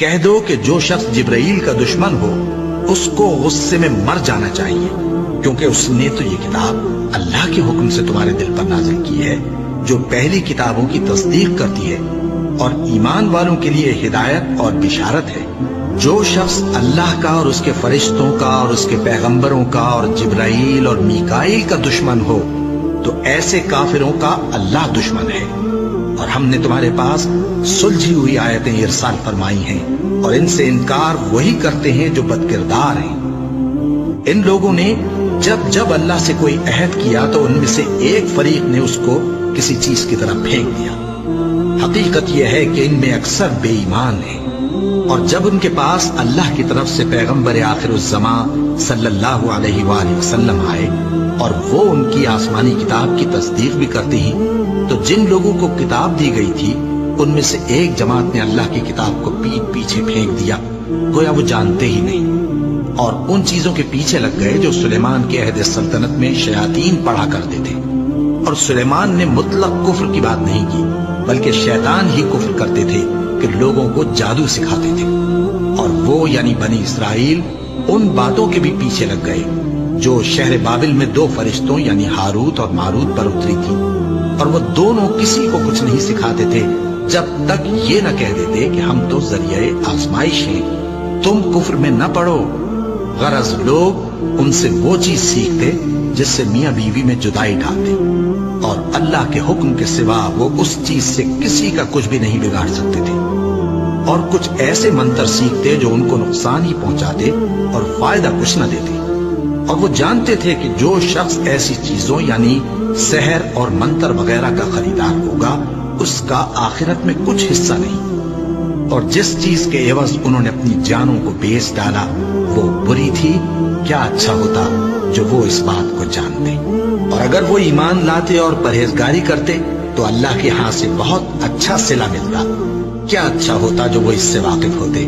کہہ دو کہ جو شخص جبرائیل کا دشمن ہو اس کو غصے میں مر جانا چاہیے، کیونکہ اس نے تو یہ کتاب اللہ کے حکم سے تمہارے دل پر نازل کی ہے جو پہلی کتابوں کی تصدیق کرتی ہے اور ایمان والوں کے لیے ہدایت اور بشارت ہے۔ جو شخص اللہ کا اور اس کے فرشتوں کا اور اس کے پیغمبروں کا اور جبرائیل اور میکائیل کا دشمن ہو تو ایسے کافروں کا اللہ دشمن ہے۔ اور ہم نے تمہارے پاس سلجھی ہوئی آیتیں ارسال فرمائی ہیں اور ان سے انکار وہی کرتے ہیں جو بد کردار ہیں۔ ان لوگوں نے جب اللہ سے کوئی عہد کیا تو ان میں سے ایک فریق نے اس کو کسی چیز کی طرف پھینک دیا۔ حقیقت یہ ہے کہ ان میں اکثر بے ایمان ہیں، اور جب ان کے پاس اللہ کی طرف سے پیغمبر آخر الزمان صلی اللہ علیہ وآلہ وسلم آئے اور وہ ان کی آسمانی کتاب کی تصدیق بھی کرتے ہیں، تو جن لوگوں کو کتاب دی گئی تھی ان میں سے ایک جماعت نے اللہ کی کتاب کو پیٹ پیچھے پھینک دیا، گویا وہ جانتے ہی نہیں، اور ان چیزوں کے پیچھے لگ گئے جو سلیمان کے عہد سلطنت میں شیاطین پڑھا کرتے تھے۔ اور سلیمان نے مطلق کفر کی بات نہیں کی، بلکہ شیطان ہی کفر کرتے تھے کہ لوگوں کو جادو سکھاتے تھے، اور وہ یعنی بنی اسرائیل ان باتوں کے بھی پیچھے لگ گئے جو شہر بابل میں دو فرشتوں یعنی ہاروت اور ماروت پر اتری تھی، اور وہ دونوں کسی کو کچھ نہیں سکھاتے تھے جب تک یہ نہ کہہ دیتے کہ ہم تو ذریعہ آزمائش ہیں، تم کفر میں نہ پڑو۔ غرض لوگ ان سے وہ چیز سیکھتے جس سے میاں بیوی میں جدائی ڈالتے، اور اللہ کے حکم کے سوا وہ اس چیز سے کسی کا کچھ بھی نہیں بگاڑ سکتے تھے، اور کچھ ایسے منتر سیکھتے جو ان کو نقصان ہی پہنچاتے اور فائدہ کچھ نہ دیتے، اور وہ جانتے تھے کہ جو شخص ایسی چیزوں یعنی سحر اور منتر وغیرہ کا خریدار ہوگا اس کا آخرت میں کچھ حصہ نہیں، اور جس چیز کے عوض انہوں نے اپنی جانوں کو بیچ ڈالا وہ بری تھی۔ کیا اچھا ہوتا جو وہ اس بات کو جانتے، اور اگر وہ ایمان لاتے اور پرہیزگاری کرتے تو اللہ کے ہاں سے بہت اچھا صلہ ملتا۔ کیا اچھا ہوتا جو وہ اس سے واقف ہوتے۔